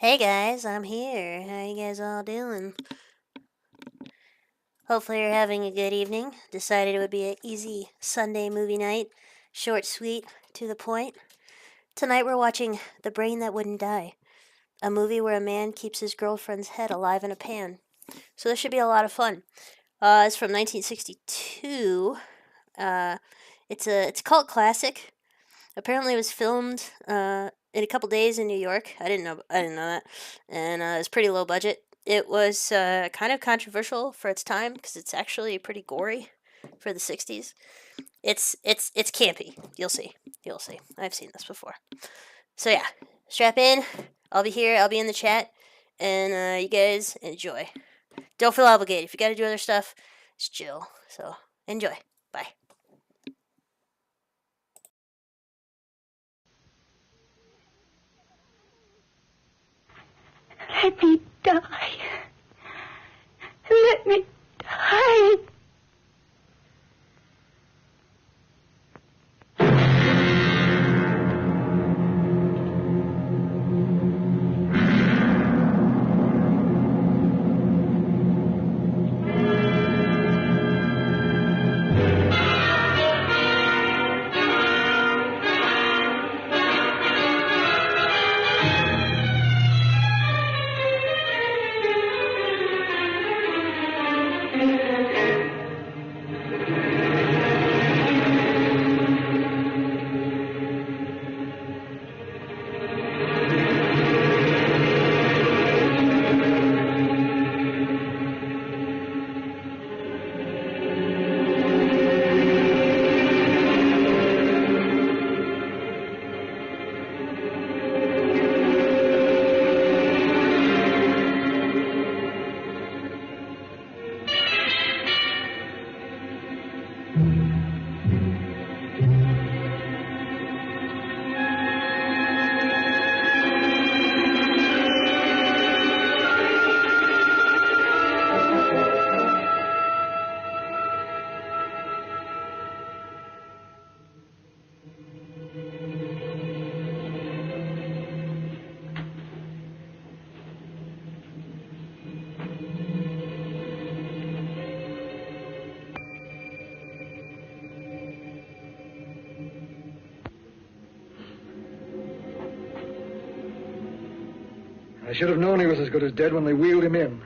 Hey guys, I'm here. How you guys all doing? Hopefully you're having a good evening. Decided it would be an easy Sunday movie night. Short, sweet, to the point. Tonight we're watching The Brain That Wouldn't Die, a movie where a man keeps his girlfriend's head alive in a pan. So this should be a lot of fun. It's from 1962. Uh, it's a cult classic. Apparently, it was filmed in a couple days in New York. I didn't know that, and it's pretty low budget. It was kind of controversial for its time because it's actually pretty gory for the '60s. It's campy. You'll see. You'll see. I've seen this before. So yeah, strap in. I'll be here. I'll be in the chat, and you guys enjoy. Don't feel obligated. If you got to do other stuff, just chill. So enjoy. Bye. Let me die. Let me die. I should have known he was as good as dead when they wheeled him in.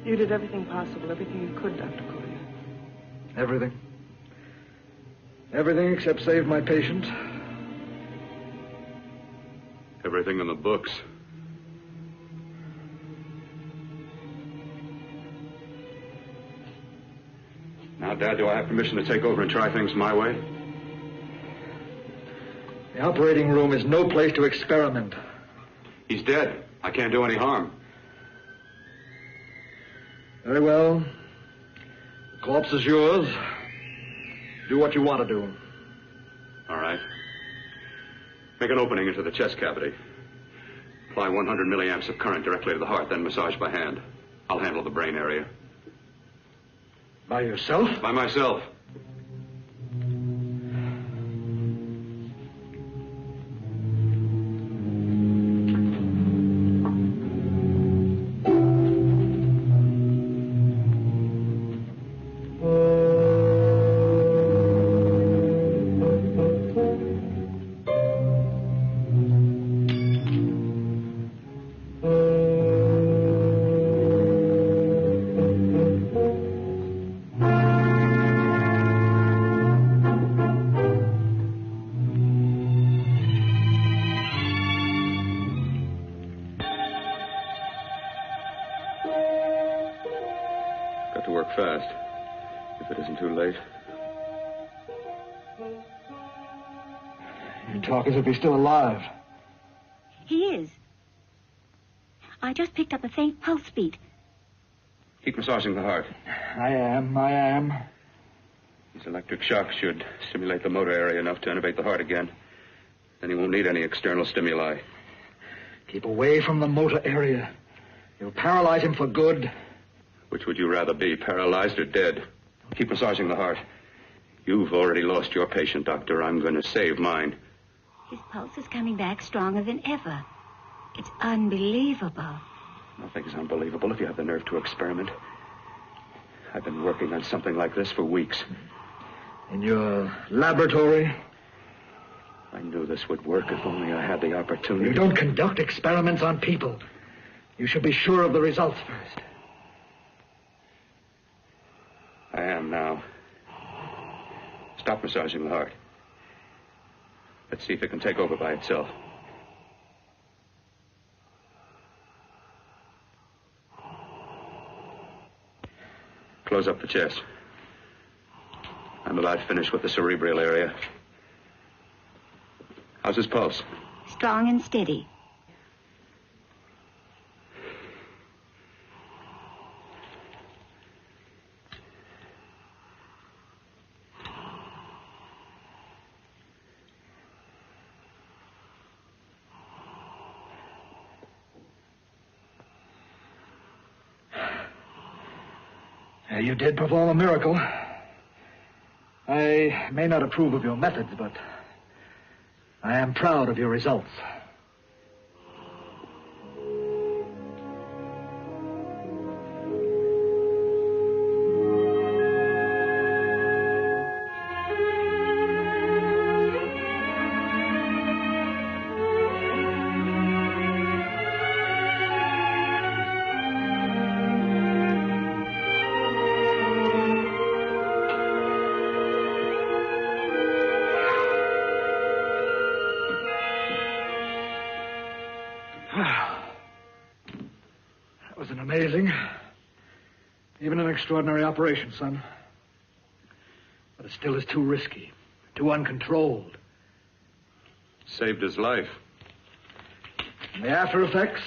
You did everything possible, everything you could, Dr. Corey. Everything. Everything except save my patient. Everything in the books. Now, Dad, do I have permission to take over and try things my way? The operating room is no place to experiment. He's dead. I can't do any harm. Very well. The corpse is yours. Do what you want to do. All right. Make an opening into the chest cavity. Apply 100 milliamps of current directly to the heart, then massage by hand. I'll handle the brain area. By yourself? By myself. Got to work fast, if it isn't too late. You talk as if he's still alive. He is. I just picked up a faint pulse beat. Keep massaging the heart. I am. These electric shocks should stimulate the motor area enough to innervate the heart again. Then he won't need any external stimuli. Keep away from the motor area. You'll paralyze him for good. Which would you rather be, paralyzed or dead? Keep massaging the heart. You've already lost your patient, Doctor. I'm going to save mine. His pulse is coming back stronger than ever. It's unbelievable. Nothing's unbelievable if you have the nerve to experiment. I've been working on something like this for weeks. In your laboratory? I knew this would work if only I had the opportunity. You don't conduct experiments on people. You should be sure of the results first. I am now. Stop massaging the heart. Let's see if it can take over by itself. Close up the chest. I'm about finished with the cerebral area. How's his pulse? Strong and steady. You did perform a miracle. I may not approve of your methods, but I am proud of your results. That was an amazing, even an extraordinary operation, son. But it still is too risky, too uncontrolled. Saved his life. And the after effects,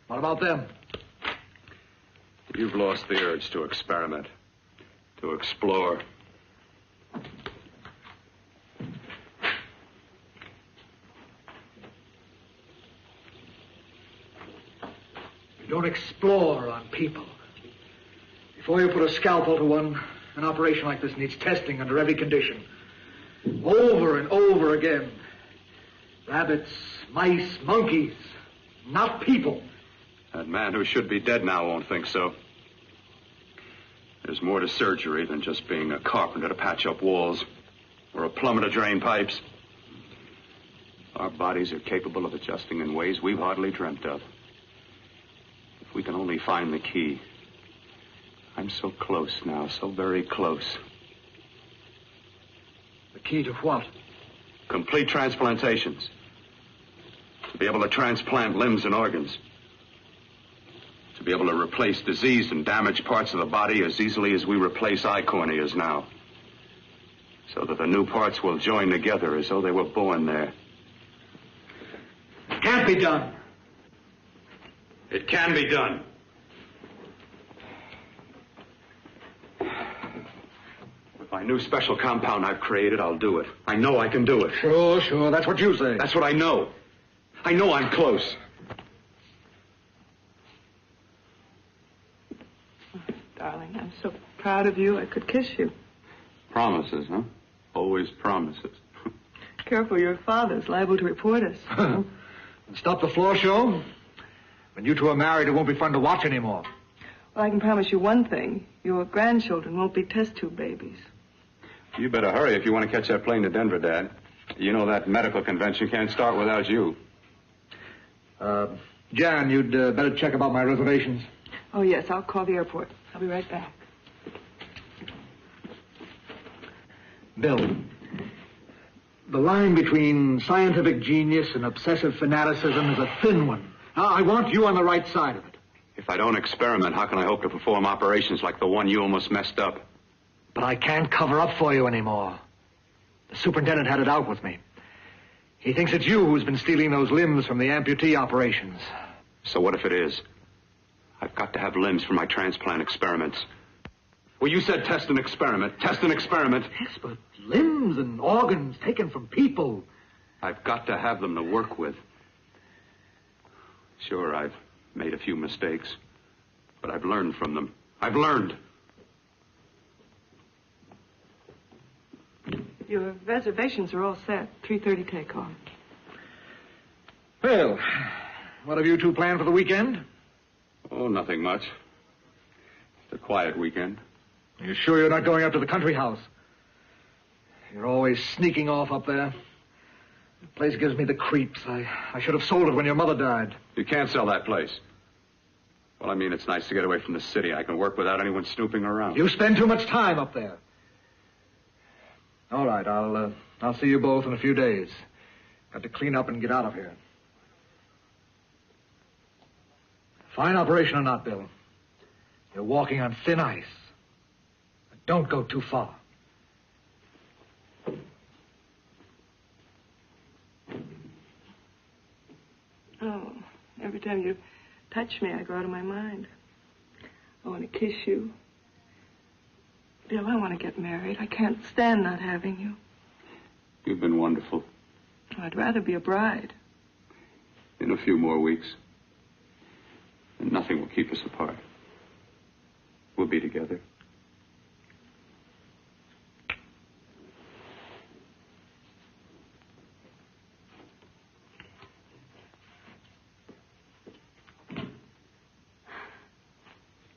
what about them? You've lost the urge to experiment, to explore. You don't explore on people. Before you put a scalpel to one, an operation like this needs testing under every condition. Over and over again. Rabbits, mice, monkeys, not people. That man who should be dead now won't think so. There's more to surgery than just being a carpenter to patch up walls or a plumber to drain pipes. Our bodies are capable of adjusting in ways we've hardly dreamt of. If we can only find the key. I'm so close now, so very close. The key to what? Complete transplantations. To be able to transplant limbs and organs. To be able to replace diseased and damaged parts of the body as easily as we replace eye corneas now. So that the new parts will join together as though they were born there. It can't be done. It can be done. With my new special compound I've created, I'll do it. I know I can do it. Sure, that's what you say. That's what I know. I know I'm close. Darling, I'm so proud of you, I could kiss you. Promises, huh? Always promises. Careful, your father's liable to report us. And stop the floor show? When you two are married, it won't be fun to watch anymore. Well, I can promise you one thing. Your grandchildren won't be test tube babies. You better hurry if you want to catch that plane to Denver, Dad. You know that medical convention can't start without you. Jan, you'd better check about my reservations. Oh, yes, I'll call the airport. I'll be right back. Bill, the line between scientific genius and obsessive fanaticism is a thin one. Now, I want you on the right side of it. If I don't experiment, how can I hope to perform operations like the one you almost messed up? But I can't cover up for you anymore. The superintendent had it out with me. He thinks it's you who's been stealing those limbs from the amputee operations. So what if it is? I've got to have limbs for my transplant experiments. Well, you said test and experiment. Test and experiment. Yes, but limbs and organs taken from people. I've got to have them to work with. Sure, I've made a few mistakes, but I've learned from them. I've learned. Your reservations are all set. 3:30 takeoff. Well, What have you two planned for the weekend? Oh, nothing much. It's a quiet weekend. Are you sure you're not going up to the country house? You're always sneaking off up there. The place gives me the creeps. I should have sold it when your mother died. You can't sell that place. Well, I mean, it's nice to get away from the city. I can work without anyone snooping around. You spend too much time up there. All right, I'll see you both in a few days. Got to clean up and get out of here. Fine operation or not, Bill. You're walking on thin ice. But don't go too far. Oh, every time you touch me, I go out of my mind. I want to kiss you. Bill, I want to get married. I can't stand not having you. You've been wonderful. I'd rather be a bride. In a few more weeks. And nothing will keep us apart. We'll be together.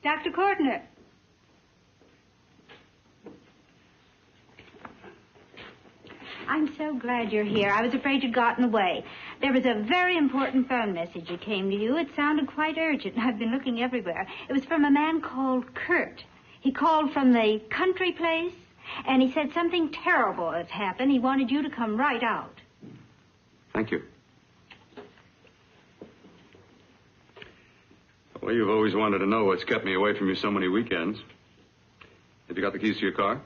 Dr. Cordner. I'm so glad you're here. I was afraid you'd gotten away. There was a very important phone message that came to you. It sounded quite urgent. I've been looking everywhere. It was from a man called Kurt. He called from the country place, and he said something terrible has happened. He wanted you to come right out. Thank you. Well, you've always wanted to know what's kept me away from you so many weekends. Have you got the keys to your car?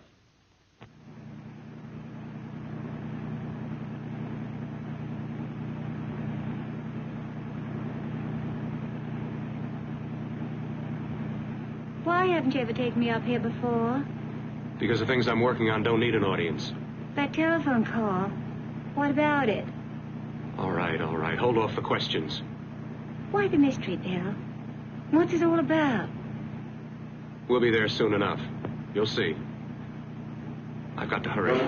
Why haven't you ever taken me up here before? Because the things I'm working on don't need an audience. That telephone call. What about it? All right. Hold off the questions. Why the mystery, Bill? What's it all about? We'll be there soon enough. You'll see. I've got to hurry.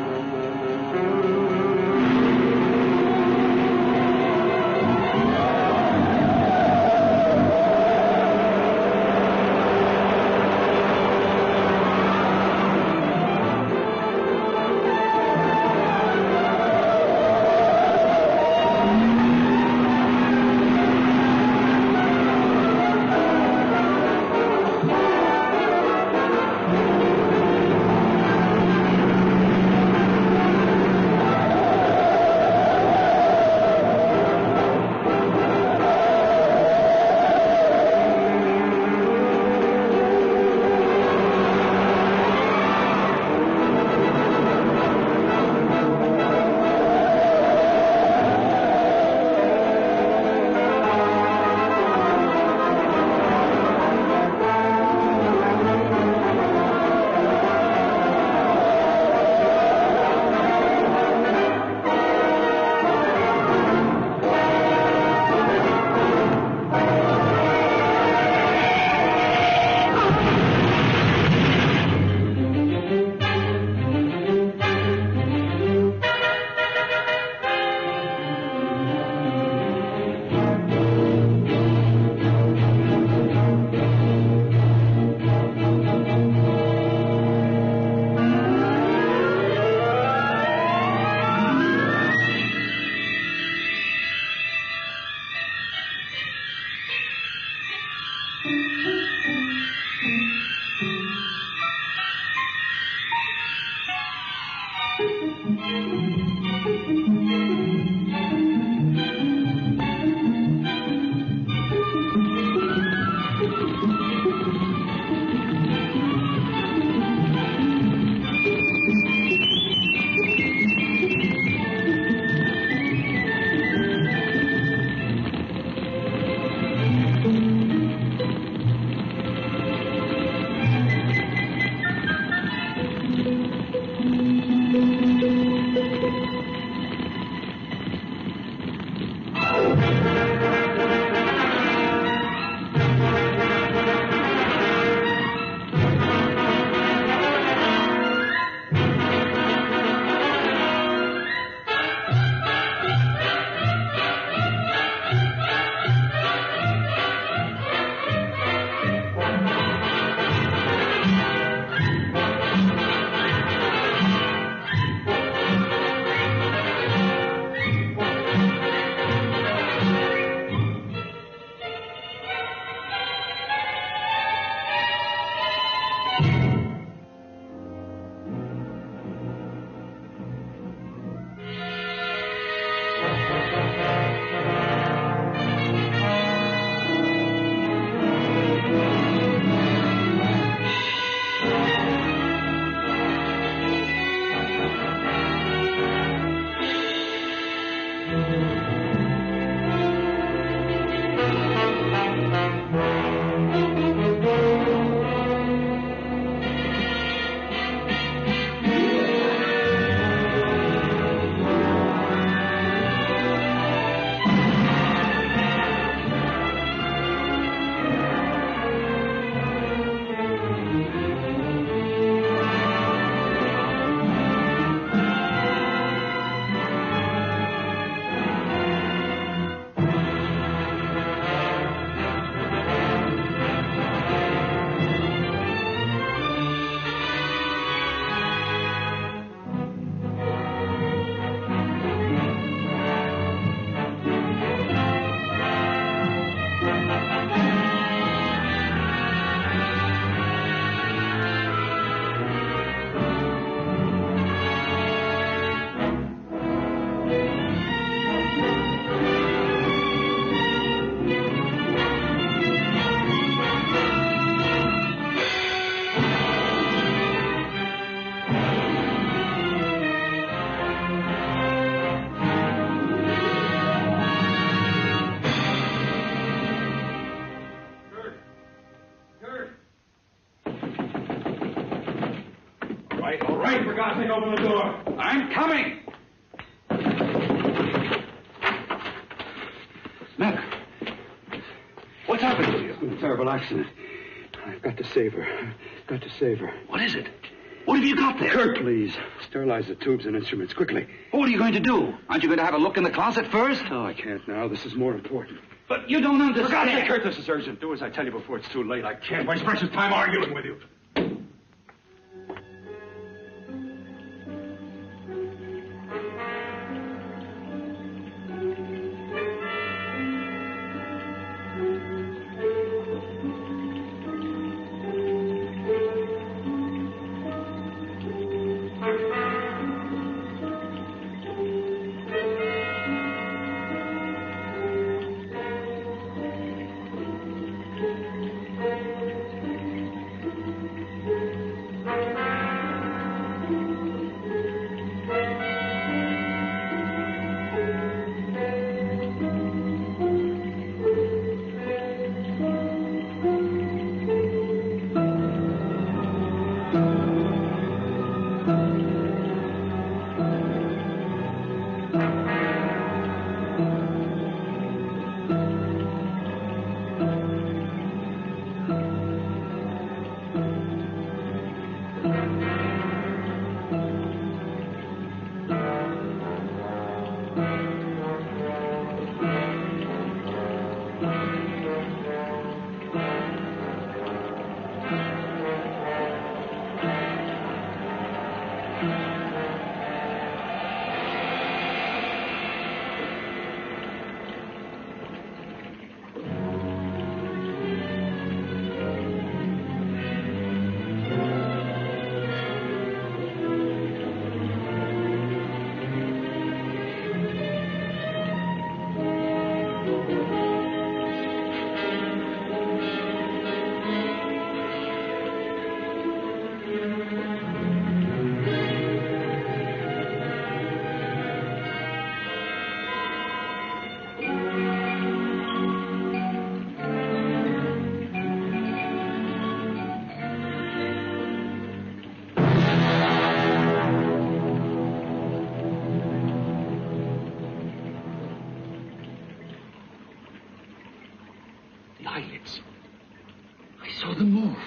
can't open the door. I'm coming. Mac, what's happened to you? A terrible accident. I've got to save her. Got to save her. What is it? What have you got there? Kurt, please. Sterilize the tubes and instruments quickly. What are you going to do? Aren't you going to have a look in the closet first? No, I can't now. This is more important. But you don't understand. For God's sake, Kurt, this is urgent. Do as I tell you before it's too late. I can't waste precious time arguing with you. Eyelids. I saw them move.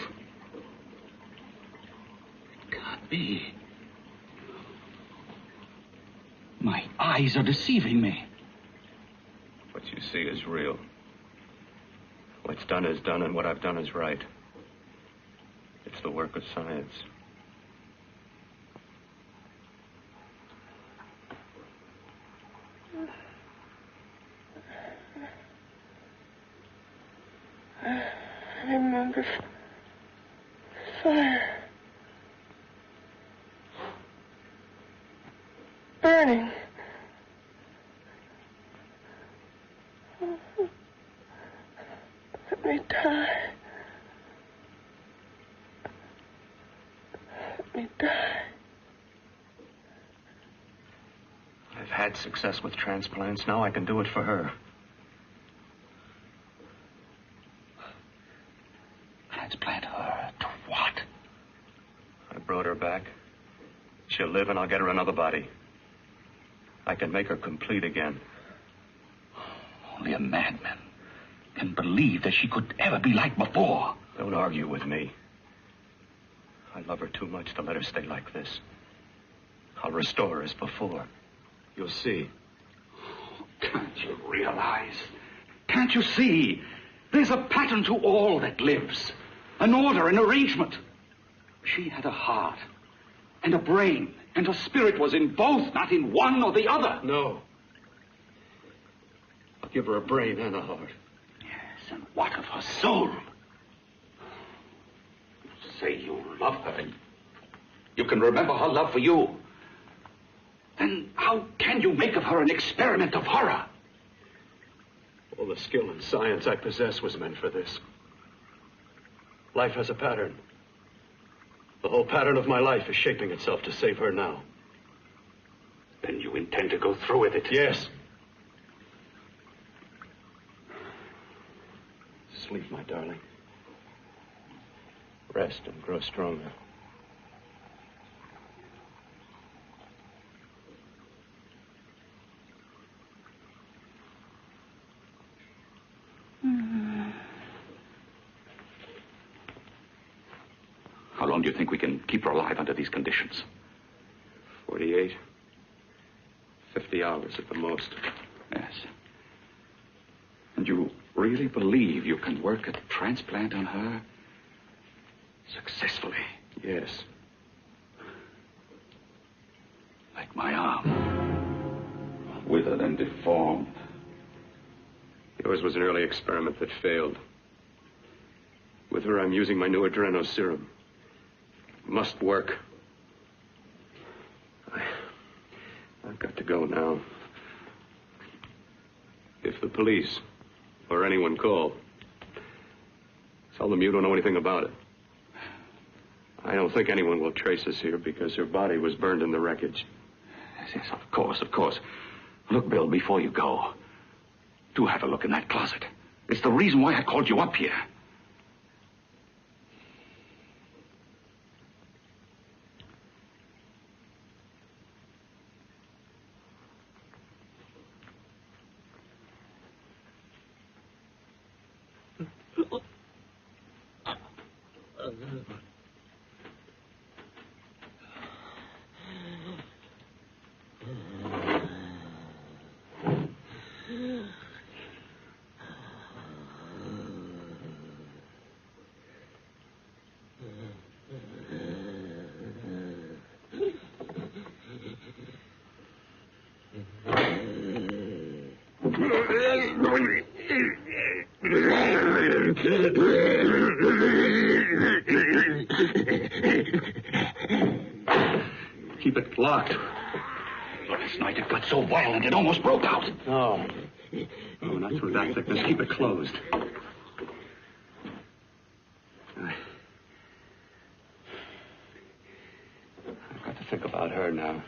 It can't be. My eyes are deceiving me. What you see is real. What's done is done, and what I've done is right. It's the work of science. I remember fire. Burning. Let me die. Let me die. I've had success with transplants. Now I can do it for her. Transplant her to what? I brought her back. She'll live, and I'll get her another body. I can make her complete again. Only a madman can believe that she could ever be like before. Don't argue with me. I love her too much to let her stay like this. I'll restore her as before. You'll see. Can't you realize? Can't you see? There's a pattern to all that lives. An order, an arrangement. She had a heart and a brain, and her spirit was in both, not in one or the other. No. I'll give her a brain and a heart. Yes, and what of her soul? You say you love her, and you can remember her love for you. Then how can you make of her an experiment of horror? All the skill and science I possess was meant for this. Life has a pattern. The whole pattern of my life is shaping itself to save her now. Then you intend to go through with it? Yes. Sleep, my darling. Rest and grow stronger. long do you think we can keep her alive under these conditions? 48. 50 hours at the most. Yes. And you really believe you can work a transplant on her successfully? Yes. Like my arm. Withered and deformed. Yours was an early experiment that failed. With her, I'm using my new adreno serum. Must work. I've got to go now. If the police or anyone call, tell them you don't know anything about it. I don't think anyone will trace us here because her body was burned in the wreckage. Yes, of course, of course. Look, Bill, before you go, do have a look in that closet. It's the reason why I called you up here. Keep it locked. Last night it got so violent it almost broke out. No. No, not through that thickness. Keep it closed. I've got to think about her now.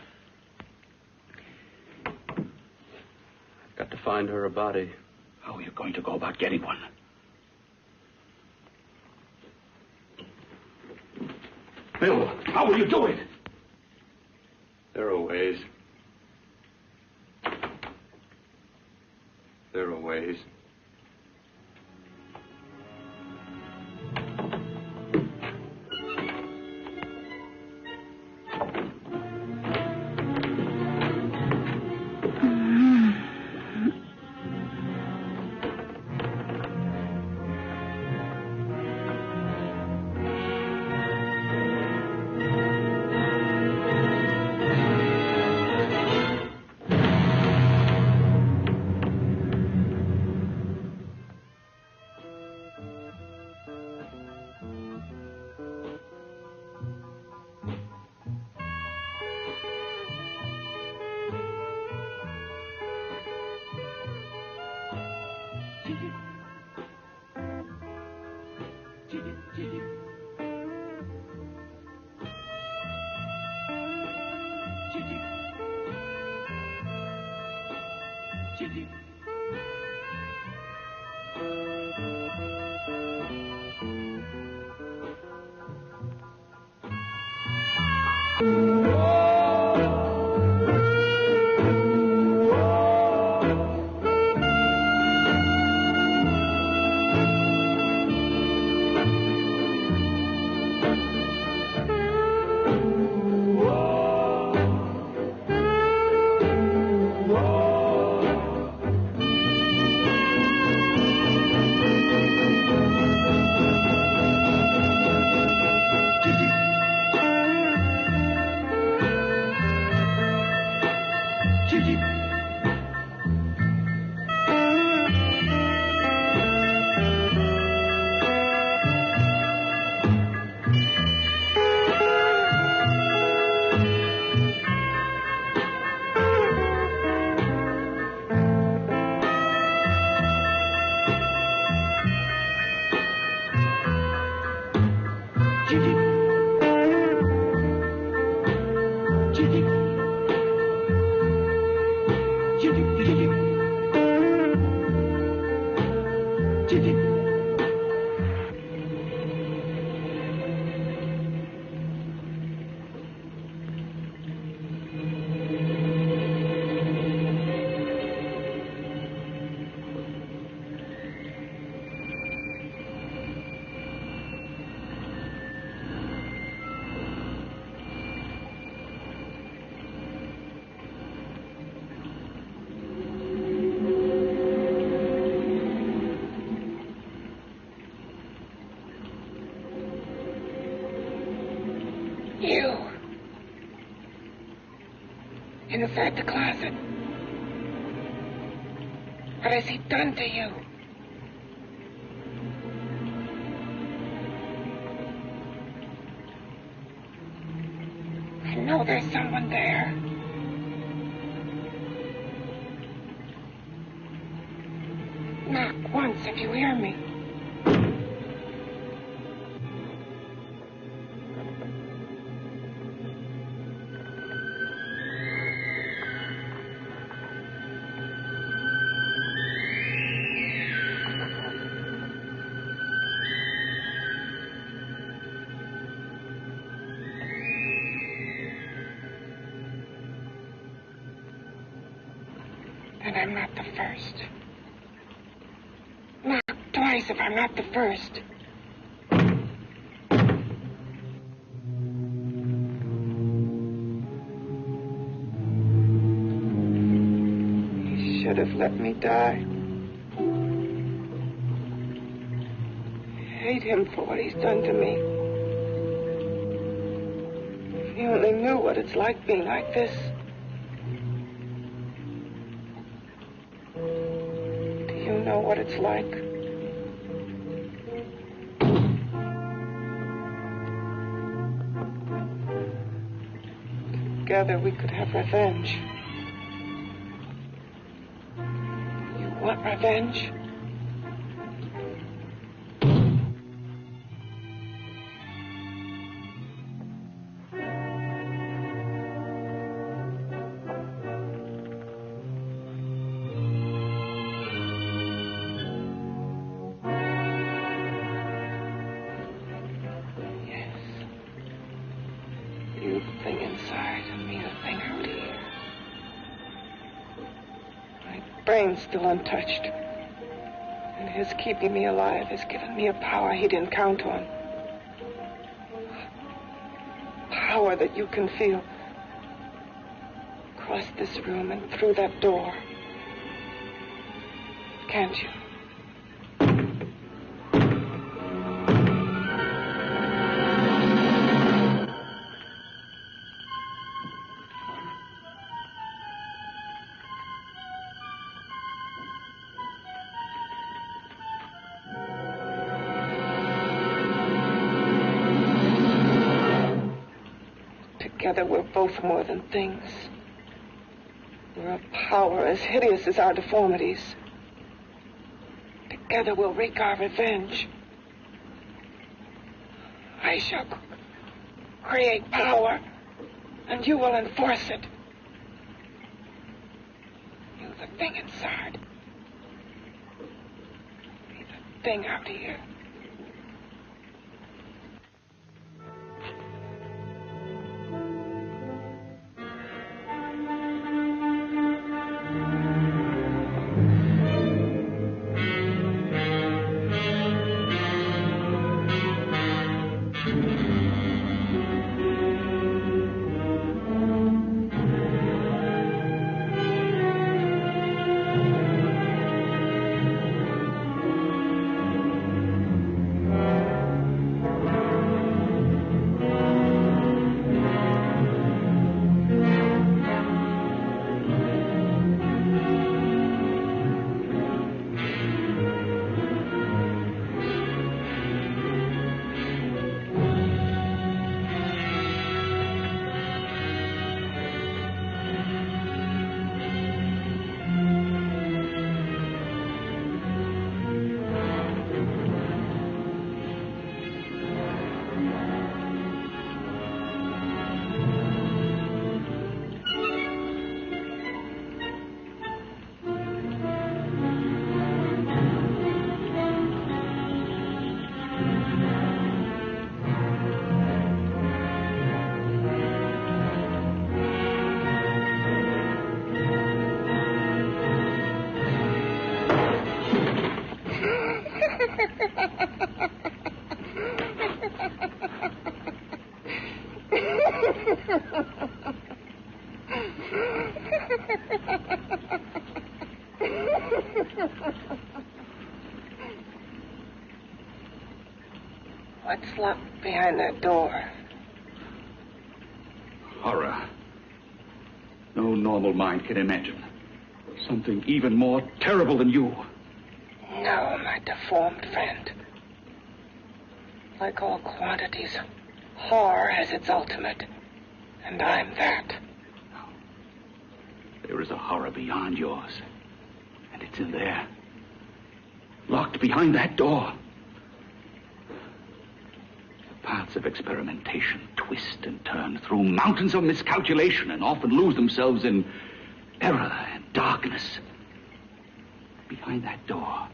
I've got to find her a body. How are you going to go about getting one? Bill, how will you do it? There are ways. There are ways. inside the closet. What has he done to you? I know there's someone there. Knock once if you hear me. And I'm not the first. Knock twice if I'm not the first. He should have let me die. I hate him for what he's done to me. If you only knew what it's like being like this. Know what it's like. Together we could have revenge. You want revenge? You the thing inside and me the thing out here. My brain's still untouched. And his keeping me alive has given me a power he didn't count on. Power that you can feel. Across this room and through that door. Can't you? Together we're both more than things. We're a power as hideous as our deformities. Together we'll wreak our revenge. I shall create power, and you will enforce it. You the thing inside. Me the thing out here. What's locked behind that door? Horror. No normal mind can imagine. Something even more terrible than you. No, my deformed friend. Like all quantities, horror has its ultimate. And I'm that. There is a horror beyond yours. And it's in there. Locked behind that door. The paths of experimentation twist and turn through mountains of miscalculation and often lose themselves in error and darkness. Behind that door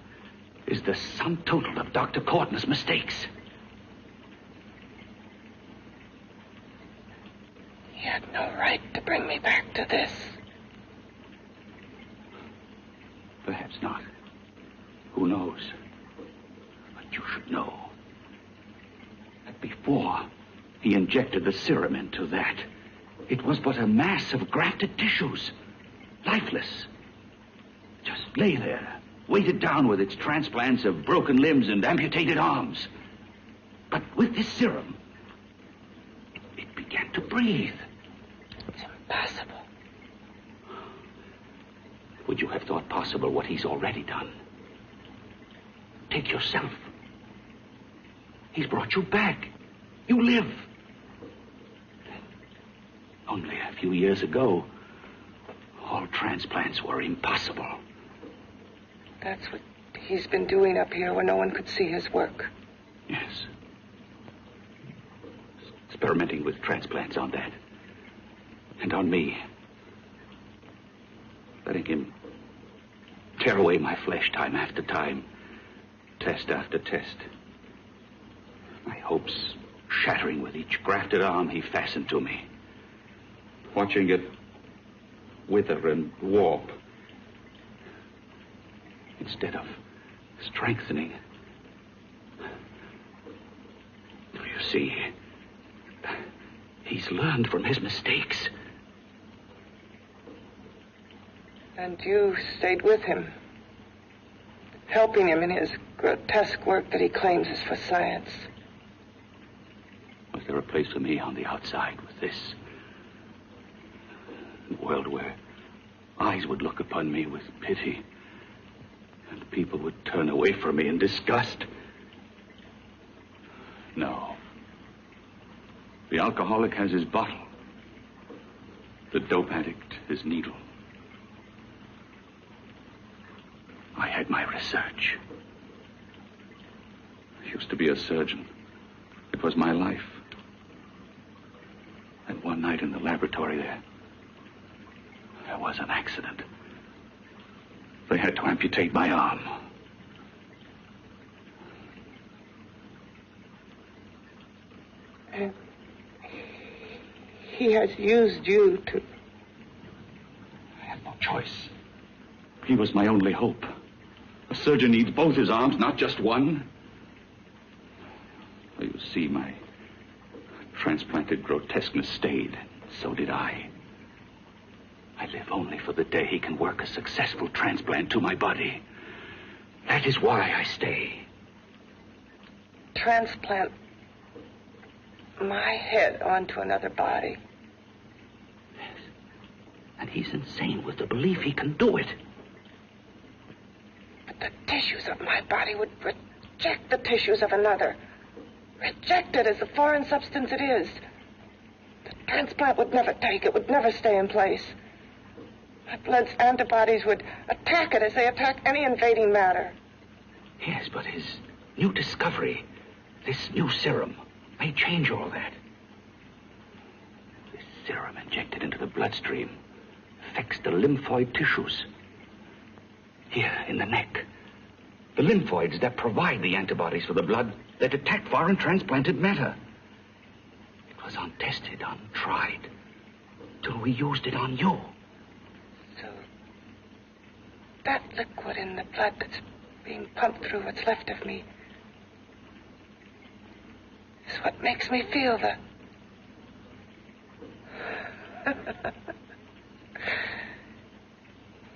is the sum total of Dr. Courtney's mistakes. He had no right to bring me back to this. Perhaps not. Who knows? But you should know that before he injected the serum into that, it was but a mass of grafted tissues, lifeless. Just lay there, weighted down with its transplants of broken limbs and amputated arms. But with this serum, it began to breathe. It's impossible. Would you have thought possible what he's already done? Take yourself. He's brought you back. You live. Only a few years ago, all transplants were impossible. That's what he's been doing up here where no one could see his work. Yes. Experimenting with transplants on that. And on me. Letting him tear away my flesh time after time. Test after test. My hopes shattering with each grafted arm he fastened to me. Watching it wither and warp. Instead of strengthening. You see, he's learned from his mistakes. And you stayed with him, helping him in his grotesque work that he claims is for science. Was there a place for me on the outside with this? A world where eyes would look upon me with pity, and people would turn away from me in disgust? No. The alcoholic has his bottle. The dope addict his needle. I had my research. I used to be a surgeon. It was my life. And one night in the laboratory there was an accident. They had to amputate my arm. And he has used you to... I had no choice. He was my only hope. A surgeon needs both his arms, not just one. You see, my transplanted grotesqueness stayed. So did I. I live only for the day he can work a successful transplant to my body. That is why I stay. Transplant my head onto another body. Yes. And he's insane with the belief he can do it. But the tissues of my body would reject the tissues of another. Reject it as the foreign substance it is. The transplant would never take it, would never stay in place. My blood's antibodies would attack it as they attack any invading matter. Yes, but his new discovery, this new serum, may change all that. This serum injected into the bloodstream affects the lymphoid tissues. Here, in the neck. The lymphoids that provide the antibodies for the blood that attack foreign transplanted matter. It was untested, untried, till we used it on you. So, that liquid in the blood that's being pumped through what's left of me is what makes me feel the...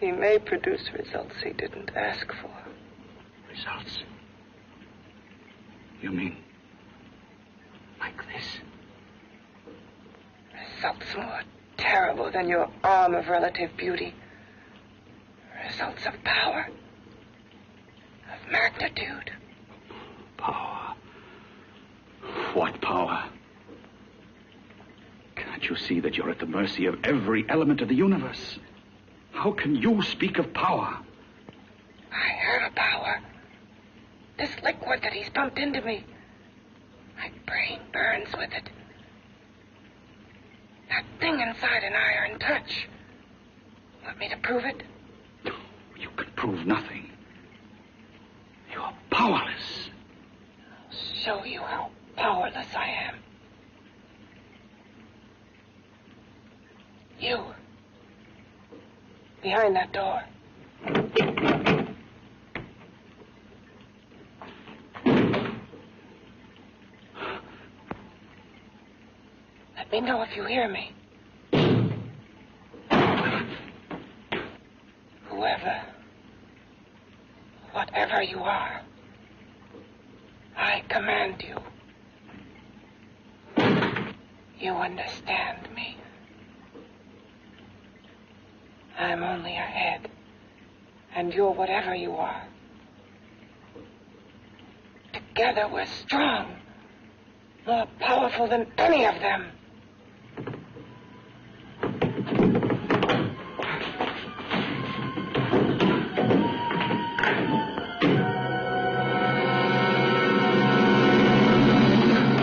He may produce results he didn't ask for. Results? You mean like this? Results more terrible than your arm of relative beauty. Results of power, of magnitude. Power. What power? Can't you see that you're at the mercy of every element of the universe? How can you speak of power? I have power. This liquid that he's pumped into me. My brain burns with it. That thing inside an iron touch. Want me to prove it? You can prove nothing. You're powerless. I'll show you how powerless I am. You. Behind that door. Let me know if you hear me. Whoever, whatever you are, I command you. You understand me. I'm only a head, and you're whatever you are. Together we're strong, more powerful than any of them.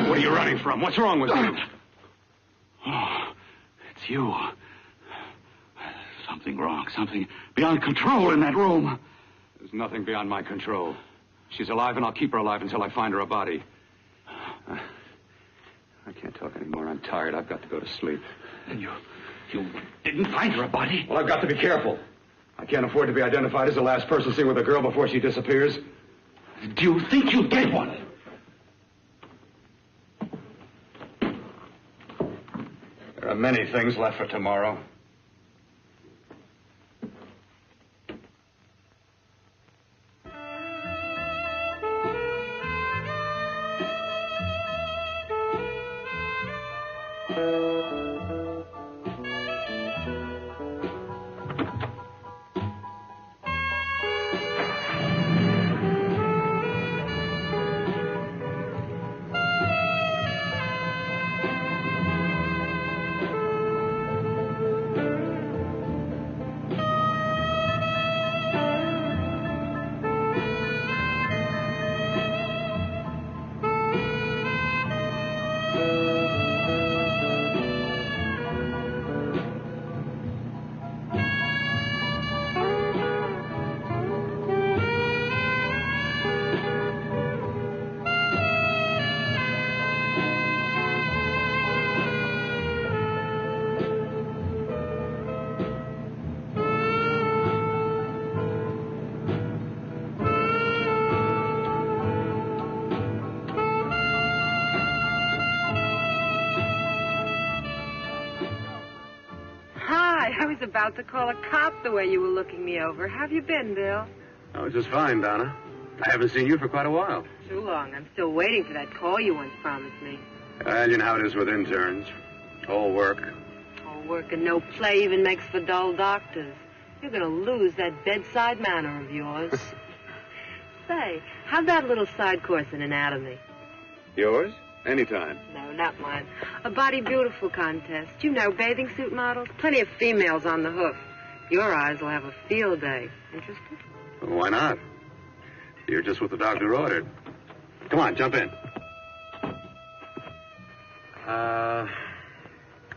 What are you running from? What's wrong with you? Oh, it's you. Something wrong. Something beyond control in that room. There's nothing beyond my control. She's alive, and I'll keep her alive until I find her a body. I can't talk anymore. I'm tired. I've got to go to sleep. And you didn't find her a body? Well, I've got to be careful. I can't afford to be identified as the last person seen with a girl before she disappears. Do you think you'll get one? There are many things left for tomorrow. I was about to call a cop the way you were looking me over. How have you been, Bill? Oh, just fine, Donna. I haven't seen you for quite a while. Too long. I'm still waiting for that call you once promised me. Well, you know how it is with interns. All work. All work and no play even makes for dull doctors. You're going to lose that bedside manner of yours. Say, how'd that little side course in anatomy? Yours? Anytime. No, not mine. A Body Beautiful contest. You know, bathing suit models. Plenty of females on the hoof. Your eyes will have a field day. Interested? Well, why not? You're just what the doctor ordered. Come on, jump in.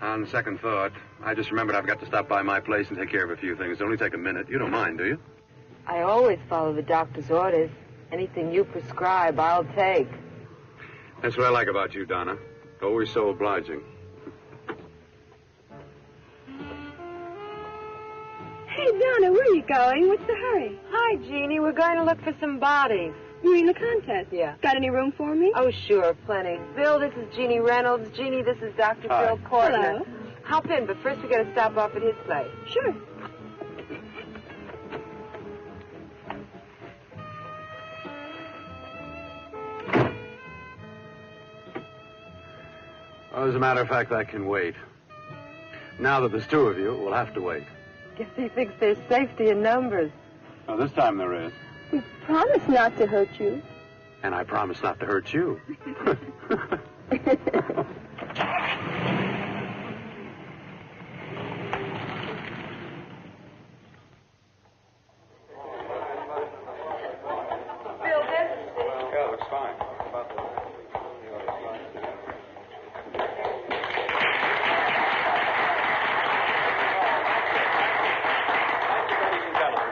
On second thought, I just remembered I've got to stop by my place and take care of a few things. It'll only take a minute. You don't mind, do you? I always follow the doctor's orders. Anything you prescribe, I'll take. That's what I like about you, Donna. Always so obliging. Hey, Donna, where are you going? What's the hurry? Hi, Jeannie. We're going to look for some bodies. You mean the contest? Yeah. Got any room for me? Oh, sure, plenty. Bill, this is Jeannie Reynolds. Jeannie, this is Dr. Hi. Bill Cortner. Hello. Hop in, but first we got to stop off at his place. Sure. Well, as a matter of fact, I can wait. Now that there's two of you, we'll have to wait. Guess he thinks there's safety in numbers. Oh, this time there is. We promise not to hurt you. And I promise not to hurt you. Yeah, looks fine.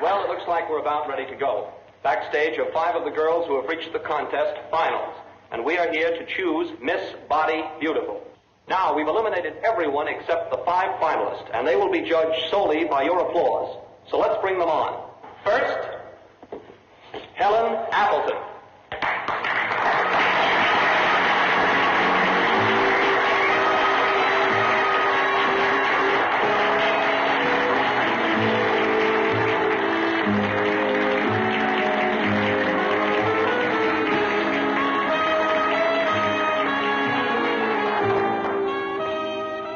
Well, it looks like we're about ready to go. Backstage are 5 of the girls who have reached the contest finals, and we are here to choose Miss Body Beautiful. Now, we've eliminated everyone except the 5 finalists, and they will be judged solely by your applause. So let's bring them on. First, Helen Appleton.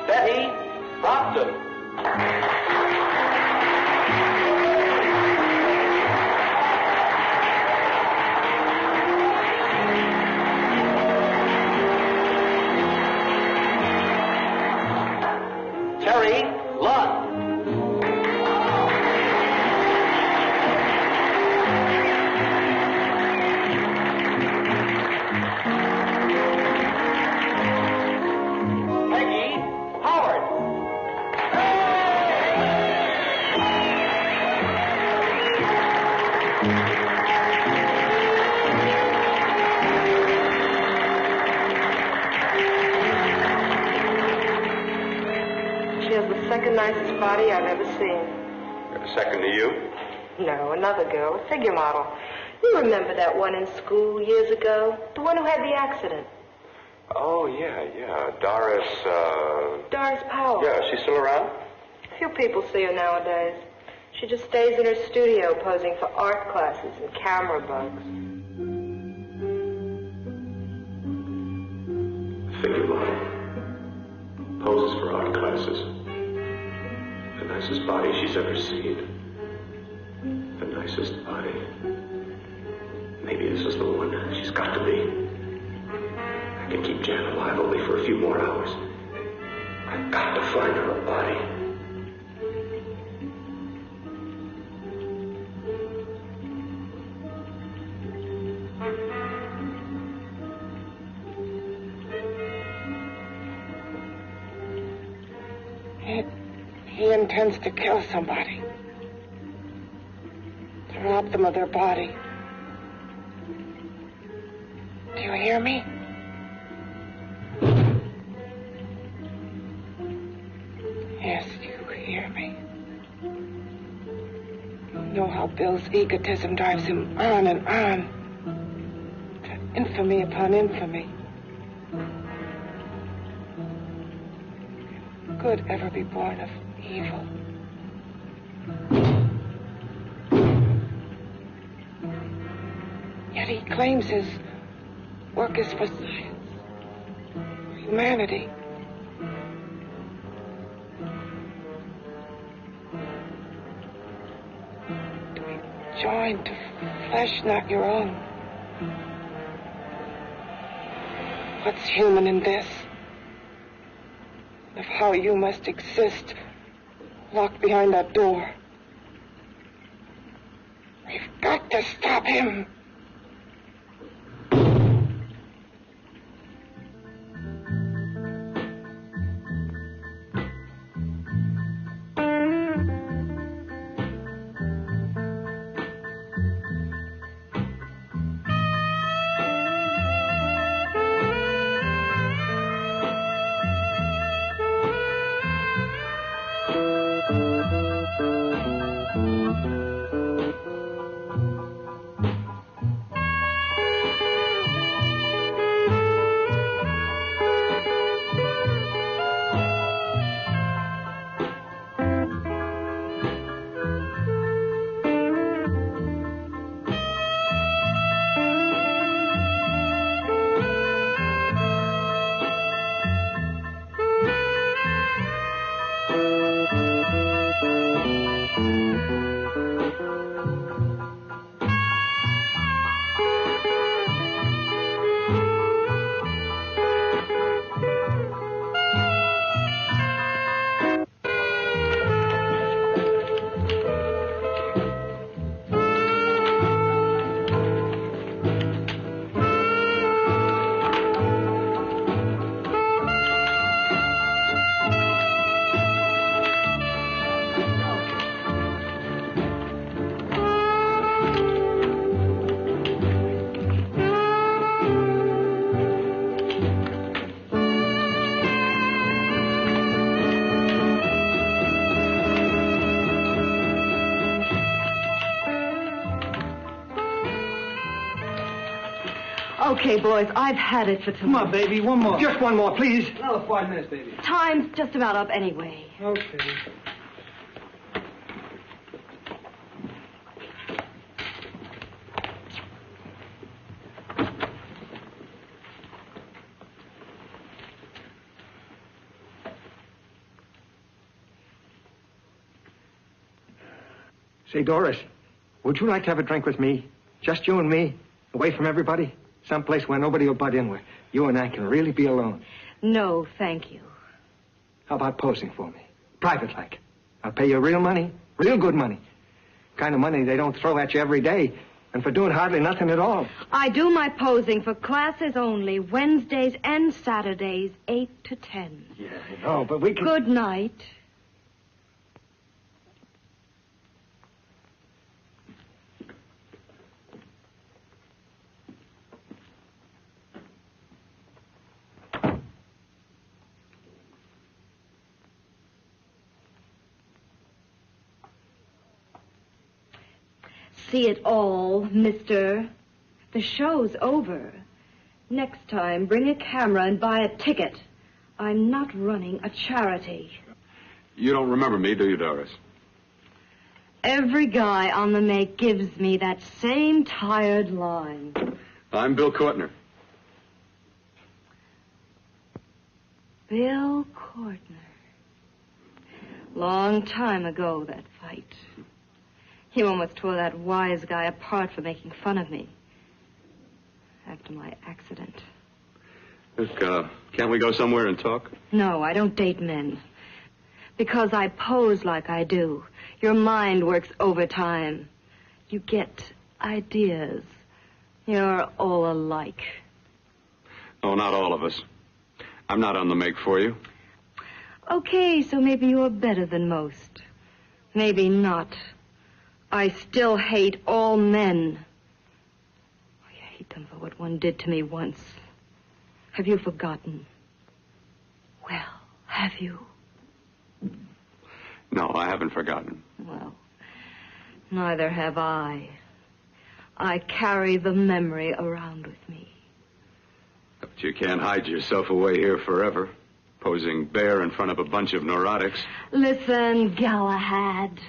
Betty Brockton. Terry Lund. Peggy Howard. She has the second nicest body I've ever seen. Second to you? No, another girl, a figure model. You remember that one in school years ago? The one who had the accident. Oh, yeah. Doris, Doris Powell. Yeah, she's still around? Few people see her nowadays. She just stays in her studio posing for art classes and camera bugs. Figure model. Poses for art classes. The nicest body she's ever seen. The nicest body. Maybe this is the one. She's got to be. I can keep Jan alive only for a few more hours. I've got to find her a body. He intends to kill somebody. To rob them of their body. Do you hear me? Yes, you hear me. You know how Bill's egotism drives him on and on. To infamy upon infamy. Could ever be born of evil. Yet he claims his work is for science, for humanity. To be joined to flesh not your own. What's human in this? Of how you must exist locked behind that door. We've got to stop him. Okay, boys, I've had it for tonight. Come on, baby, one more. Just one more, please. Another 5 minutes, baby. Time's just about up anyway. Okay. Say, Doris, would you like to have a drink with me? Just you and me, away from everybody? Someplace where nobody will butt in, where you and I can really be alone. No, thank you. How about posing for me? Private like. I'll pay you real money, real good money. Kind of money they don't throw at you every day, and for doing hardly nothing at all. I do my posing for classes only, Wednesdays and Saturdays, 8 to 10. Yeah, I know, but we can... Good night. See it all, mister. The show's over. Next time, bring a camera and buy a ticket. I'm not running a charity. You don't remember me, do you, Doris? Every guy on the make gives me that same tired line. I'm Bill Courtner. Bill Courtner. Long time ago, that fight. He almost tore that wise guy apart for making fun of me. After my accident. Look, can't we go somewhere and talk? No, I don't date men. Because I pose like I do. Your mind works overtime. You get ideas. You're all alike. Oh, not all of us. I'm not on the make for you. Okay, so maybe you're better than most. Maybe not. I still hate all men. I hate them for what one did to me once. Have you forgotten? Well, have you? No, I haven't forgotten. Well, neither have I. I carry the memory around with me. But you can't hide yourself away here forever, posing bare in front of a bunch of neurotics. Listen, Galahad.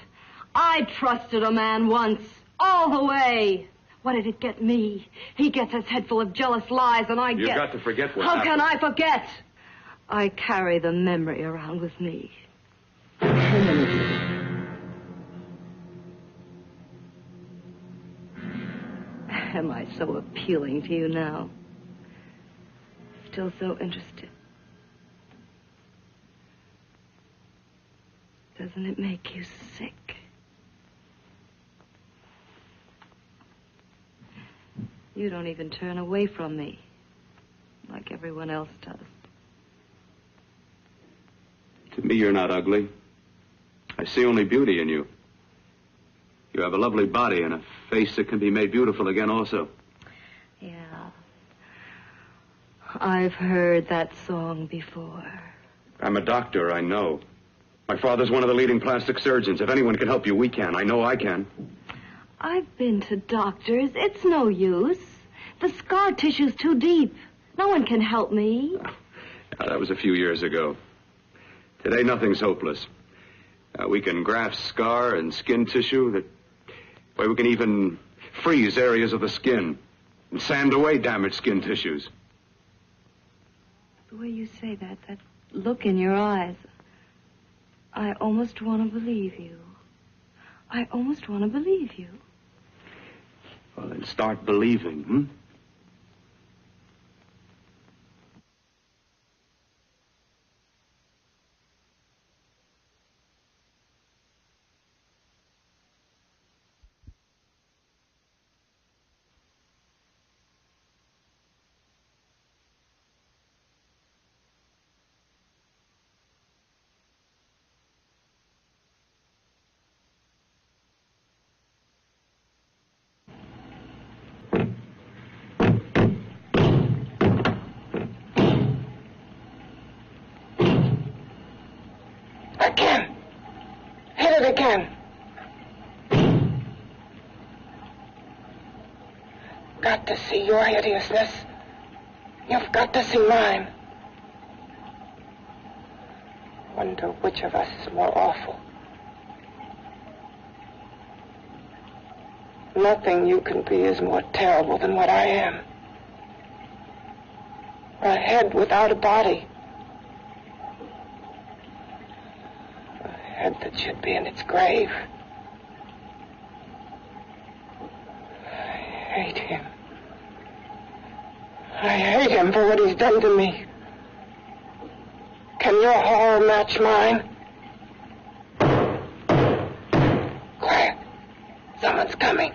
I trusted a man once, all the way. What did it get me? He gets his head full of jealous lies, and I get... You've got to forget what How happened. can I forget? I carry the memory around with me. Am I so appealing to you now? Still so interested? Doesn't it make you sick? You don't even turn away from me, like everyone else does. To me, you're not ugly. I see only beauty in you. You have a lovely body and a face that can be made beautiful again also. Yeah. I've heard that song before. I'm a doctor, I know. My father's one of the leading plastic surgeons. If anyone can help you, we can. I know I can. I've been to doctors. It's no use. The scar tissue's too deep. No one can help me. That was a few years ago. Today, nothing's hopeless. We can graft scar and skin tissue. We can even freeze areas of the skin and sand away damaged skin tissues. The way you say that look in your eyes, I almost want to believe you. I almost want to believe you. Well, then start believing, hmm? Again. Hit it again. Got to see your hideousness. You've got to see mine. Wonder which of us is more awful. Nothing you can be is more terrible than what I am. A head without a body. A head that should be in its grave. I hate him. I hate him for what he's done to me. Can your horror match mine? Quiet. Someone's coming.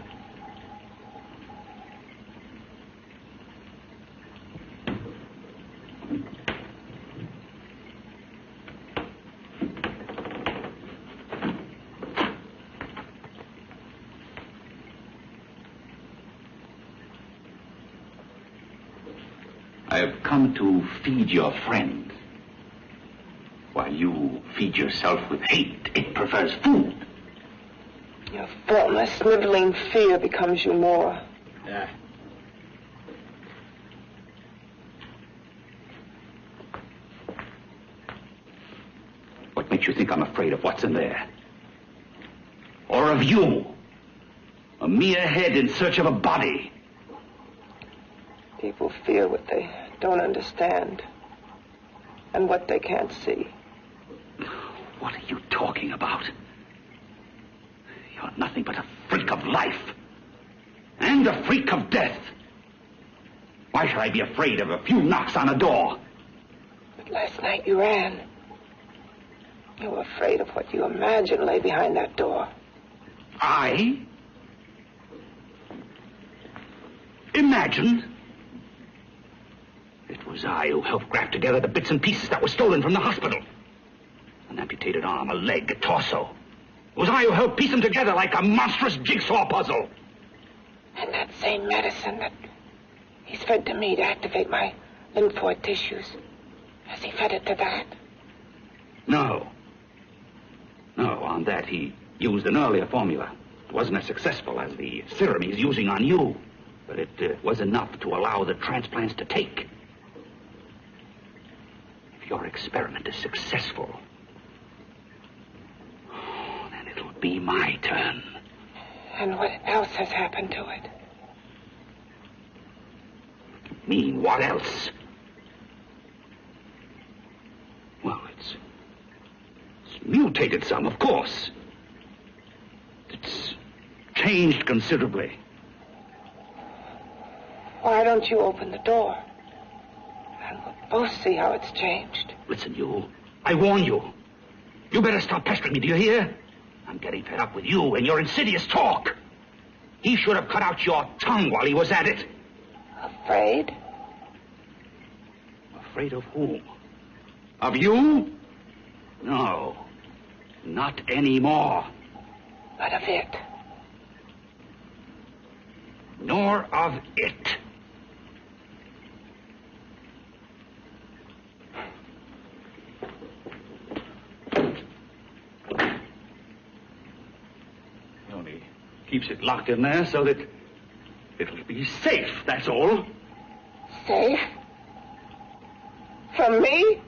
I have come to feed your friend. While you feed yourself with hate, it prefers food. Your formless, sniveling fear becomes you more. Yeah. What makes you think I'm afraid of what's in there? Or of you? A mere head in search of a body. People fear what they don't understand and what they can't see. What are you talking about? You're nothing but a freak of life. And a freak of death. Why should I be afraid of a few knocks on a door? But last night you ran. You were afraid of what you imagined lay behind that door. I? Imagined? It was I who helped graft together the bits and pieces that were stolen from the hospital. An amputated arm, a leg, a torso. It was I who helped piece them together like a monstrous jigsaw puzzle. And that same medicine that he's fed to me to activate my lymphoid tissues. Has he fed it to that? No. No, on that he used an earlier formula. It wasn't as successful as the serum he's using on you. But it was enough to allow the transplants to take. If your experiment is successful, then it'll be my turn. And what else has happened to it? You mean, what else? Well, it's mutated some, of course. It's changed considerably. Why don't you open the door? And we'll both see how it's changed. Listen, you. I warn you. You better stop pestering me, do you hear? I'm getting fed up with you and your insidious talk. He should have cut out your tongue while he was at it. Afraid? Afraid of whom? Of you? No. Not anymore. But of it. Nor of it. Only keeps it locked in there so that it'll be safe, that's all. Safe? From me?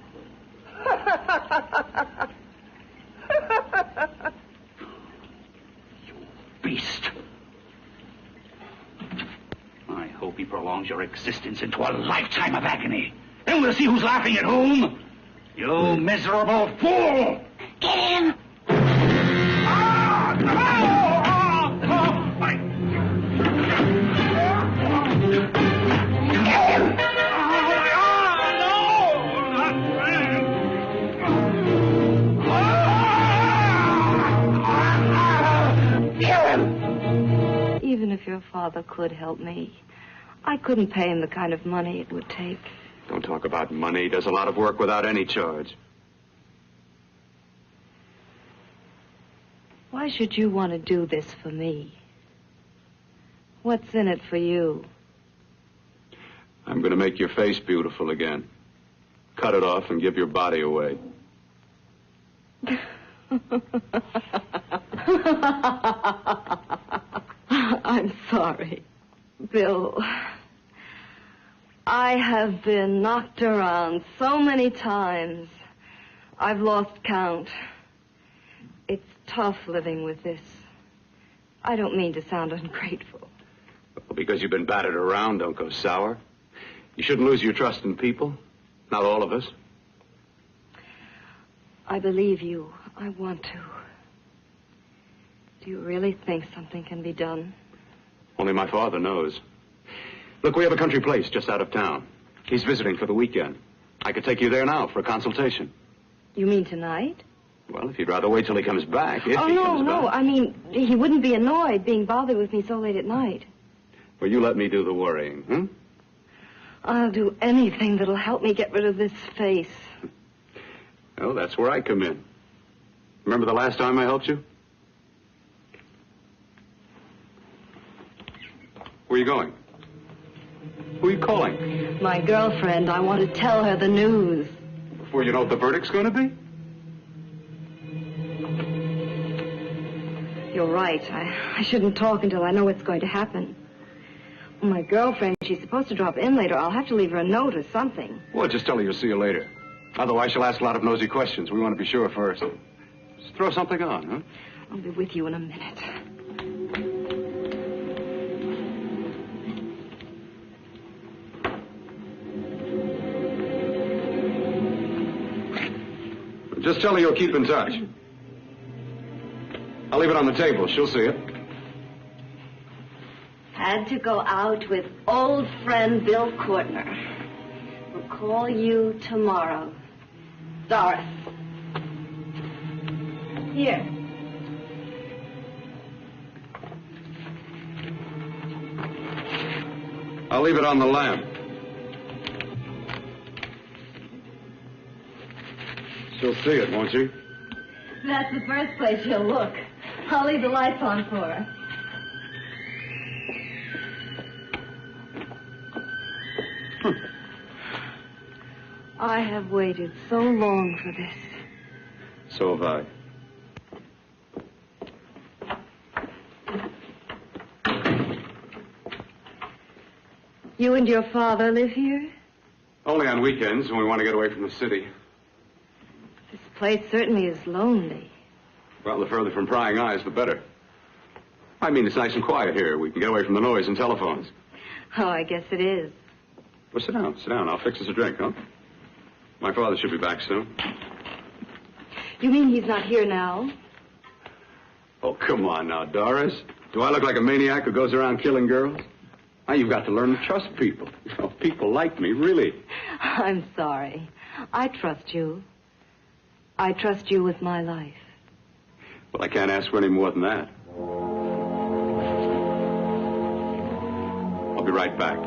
You beast. I hope he prolongs your existence into a lifetime of agony. Then we'll see who's laughing at whom. You miserable fool! Get him! Even if your father could help me, I couldn't pay him the kind of money it would take. Don't talk about money. He does a lot of work without any charge. Why should you want to do this for me? What's in it for you? I'm going to make your face beautiful again. Cut it off and give your body away. I'm sorry, Bill. I I have been knocked around so many times. I've lost count. It's tough living with this. I don't mean to sound ungrateful. Well, because you've been battered around, don't go sour. You shouldn't lose your trust in people. Not all of us. I believe you. I want to. Do you really think something can be done? Only my father knows. Look, we have a country place just out of town. He's visiting for the weekend. I could take you there now for a consultation. You mean tonight? Well, if you'd rather wait till he comes back, if he comes no. back. I mean, he wouldn't be annoyed being bothered with me so late at night. Well, you let me do the worrying, hmm? I'll do anything that'll help me get rid of this face. Well, that's where I come in. Remember the last time I helped you? Where are you going? Who are you calling? My girlfriend. I want to tell her the news. Before you know what the verdict's going to be? You're right. I shouldn't talk until I know what's going to happen. My girlfriend, she's supposed to drop in later. I'll have to leave her a note or something. Well, just tell her you'll see you later. Otherwise, she'll ask a lot of nosy questions. We want to be sure first. Just throw something on, huh? I'll be with you in a minute. Just tell her you'll keep in touch. I'll leave it on the table. She'll see it. Had to go out with old friend Bill Courtner. We'll call you tomorrow. Doris. Here. I'll leave it on the lamp. She'll see it, won't she? That's the first place she'll look. I'll leave the lights on for her. I have waited so long for this. So have I. You and your father live here? Only on weekends when we want to get away from the city. This place certainly is lonely. Well, the further from prying eyes, the better. I mean, it's nice and quiet here. We can get away from the noise and telephones. Oh, I guess it is. Well, sit down. Sit down. I'll fix us a drink, huh? My father should be back soon. You mean he's not here now? Oh, come on now, Doris. Do I look like a maniac who goes around killing girls? Now, you've got to learn to trust people. You know, people like me, really. I'm sorry. I trust you. I trust you with my life. Well, I can't ask for any more than that. I'll be right back.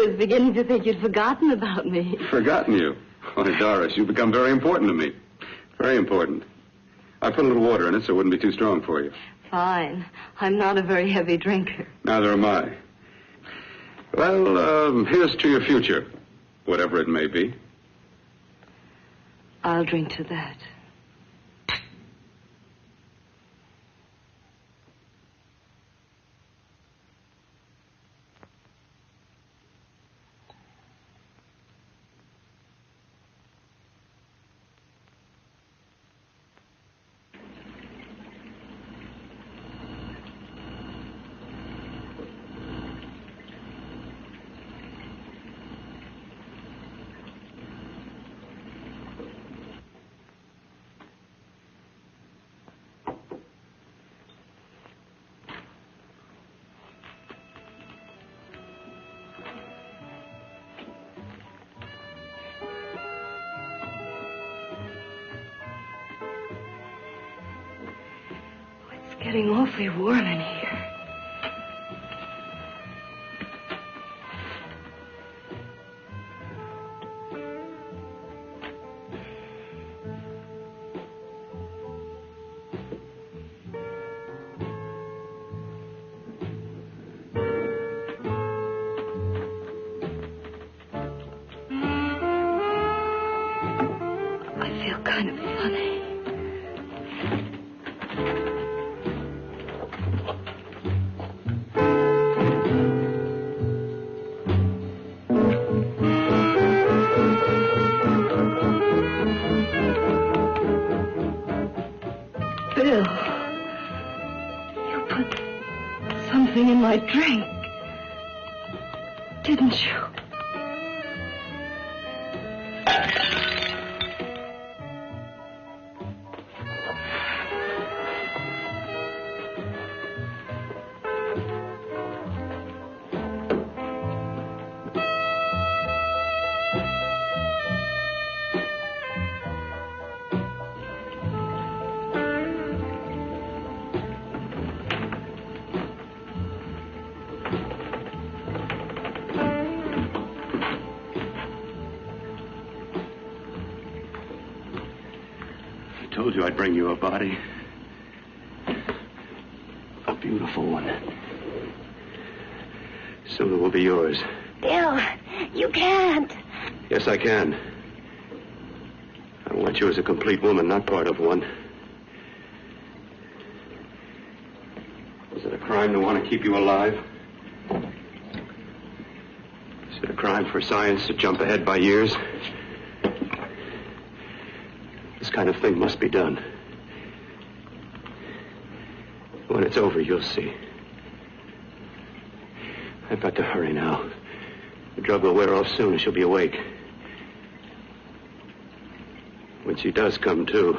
was beginning to think you'd forgotten about me. Forgotten you? Why, Doris, you've become very important to me. Very important. I put a little water in it so it wouldn't be too strong for you. Fine. I'm not a very heavy drinker. Neither am I. Well, here's to your future, whatever it may be. I'll drink to that. It's getting awfully warm in here. I feel kind of funny. Bill, you put something in my drink, didn't you? I told you I'd bring you a body. A beautiful one. Soon it will be yours. Bill, you can't. Yes, I can. I want you as a complete woman, not part of one. Is it a crime to want to keep you alive? Is it a crime for science to jump ahead by years? This kind of thing must be done. When it's over, you'll see. I've got to hurry now. The drug will wear off soon and she'll be awake. When she does come to,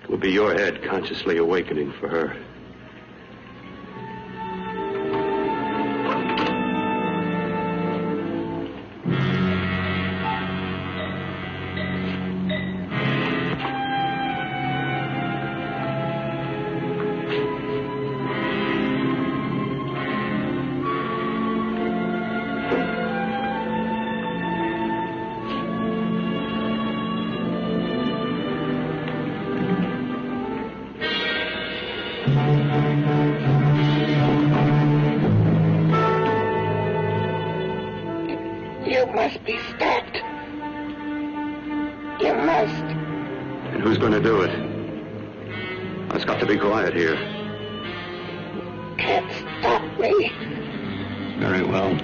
it will be your head consciously awakening for her. You must be stopped. You must. And who's going to do it? It's got to be quiet here. Can't stop me. Very well.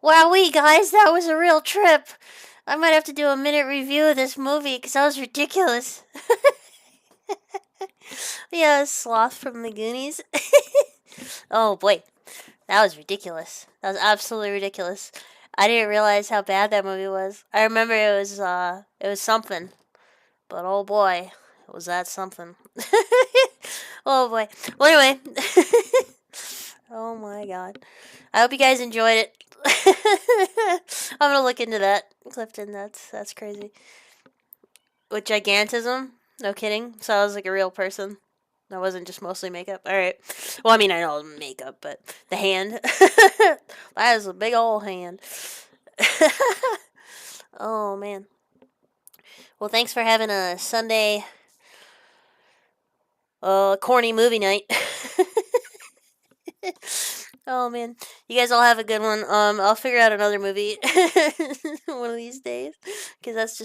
Wowee, guys, that was a real trip. I might have to do a minute review of this movie because that was ridiculous. Yeah, Sloth from the Goonies. Oh boy, that was ridiculous. That was absolutely ridiculous. I didn't realize how bad that movie was. I remember it was something, but oh boy, was that something. Oh boy. Well, anyway. Oh my god. I hope you guys enjoyed it. I'm gonna look into that, Clifton. That's crazy. With gigantism? No kidding. So I was like a real person. That wasn't just mostly makeup. All right. Well, I mean, I know it was makeup, but the hand. That is a big old hand. Oh man. Well, thanks for having a Sunday corny movie night. Oh man, you guys all have a good one. I'll figure out another movie one of these days because that's just